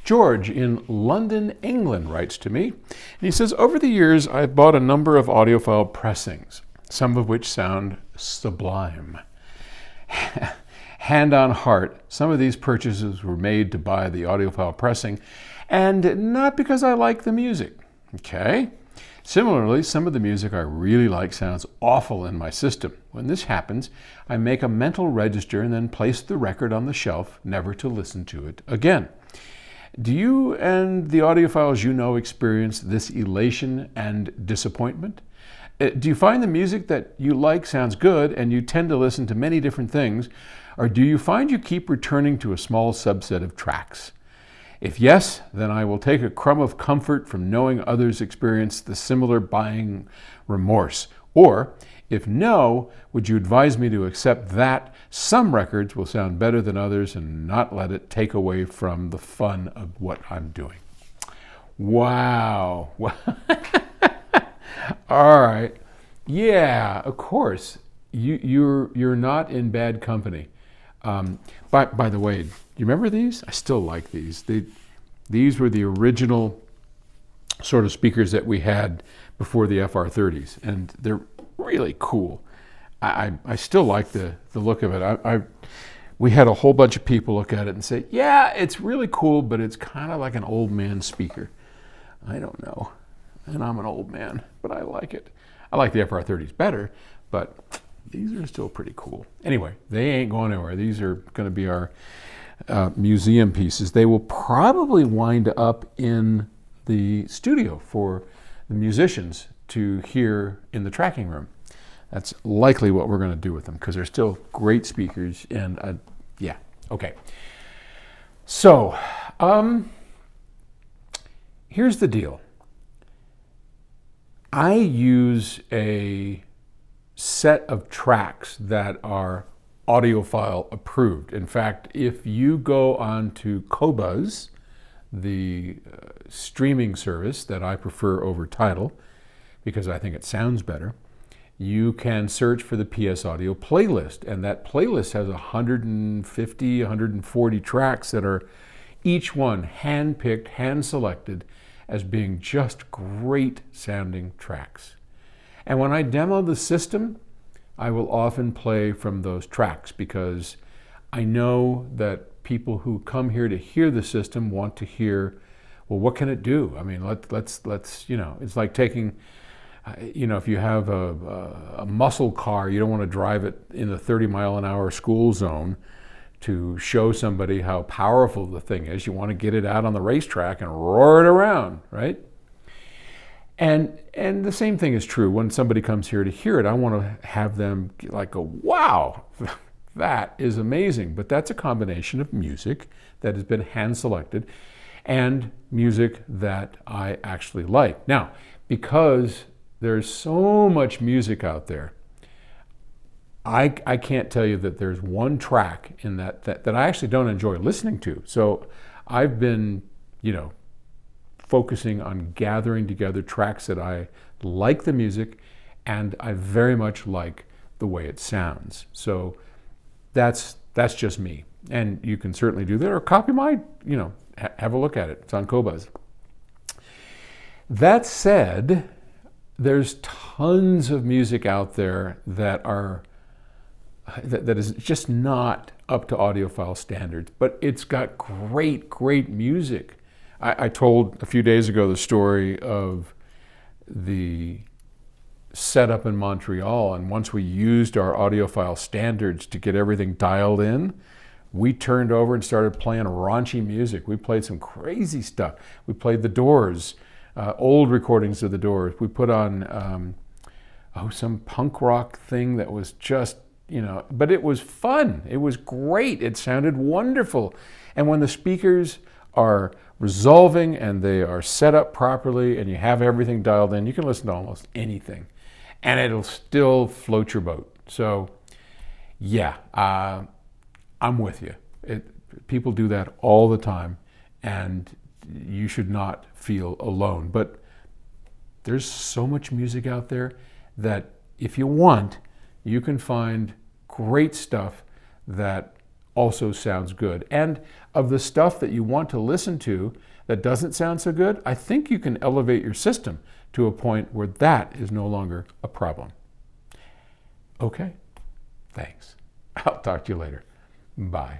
George in London, England writes to me, and he says, over the years I've bought a number of audiophile pressings, some of which sound sublime. Hand on heart, some of these purchases were made to buy the audiophile pressing, and not because I like the music. Okay? Similarly, some of the music I really like sounds awful in my system. When this happens, I make a mental register and then place the record on the shelf, never to listen to it again. Do you and the audiophiles you know experience this elation and disappointment? Do you find the music that you like sounds good and you tend to listen to many different things, or do you find you keep returning to a small subset of tracks? If yes, then I will take a crumb of comfort from knowing others experience the similar buying remorse. Or, if no, would you advise me to accept that some records will sound better than others and not let it take away from the fun of what I'm doing? Wow. All right. Yeah, of course. You're not in bad company. By the way, you remember these? I still like these. These were the original sort of speakers that we had before the FR30s, and they're really cool. I still like the look of it. We had a whole bunch of people look at it and say, yeah, it's really cool, but it's kind of like an old man speaker. I don't know. And I'm an old man, but I like it. I like the FR30s better, but these are still pretty cool. Anyway, they ain't going anywhere. These are going to be our museum pieces. They will probably wind up in the studio for the musicians to hear in the tracking room. That's likely what we're going to do with them because they're still great speakers. And yeah, okay. So here's the deal. I use a set of tracks that are audiophile approved. In fact, if you go on to Qobuz, the streaming service that I prefer over Tidal, because I think it sounds better, you can search for the PS Audio playlist, and that playlist has 150, 140 tracks that are each one hand-picked, hand-selected as being just great sounding tracks. And when I demo the system, I will often play from those tracks because I know that people who come here to hear the system want to hear, well, what can it do? I mean, let's it's like taking, if you have a muscle car, you don't want to drive it in the 30-mile-an-hour school zone to show somebody how powerful the thing is. You want to get it out on the racetrack and roar it around, right? And the same thing is true when somebody comes here to hear it. I want to have them like go, wow, that is amazing. But that's a combination of music that has been hand-selected and music that I actually like. Now, because there's so much music out there, I can't tell you that there's one track in that I actually don't enjoy listening to. So I've been, focusing on gathering together tracks that I like the music and I very much like the way it sounds. So that's just me. And you can certainly do that or copy my, have a look at it. It's on Qobuz. That said, there's tons of music out there that is just not up to audiophile standards, but it's got great music. I told a few days ago the story of the setup in Montreal, and once we used our audiophile standards to get everything dialed in, we turned over and started playing raunchy music. We played some crazy stuff. We played The Doors, old recordings of The Doors. We put on some punk rock thing that was just, but it was fun. It was great. It sounded wonderful. And when the speakers are resolving and they are set up properly and you have everything dialed in, you can listen to almost anything and it'll still float your boat. So yeah, I'm with you. People do that all the time and you should not feel alone. But there's so much music out there that if you want, you can find great stuff that also sounds good. And of the stuff that you want to listen to that doesn't sound so good, I think you can elevate your system to a point where that is no longer a problem. Okay, thanks. I'll talk to you later. Bye.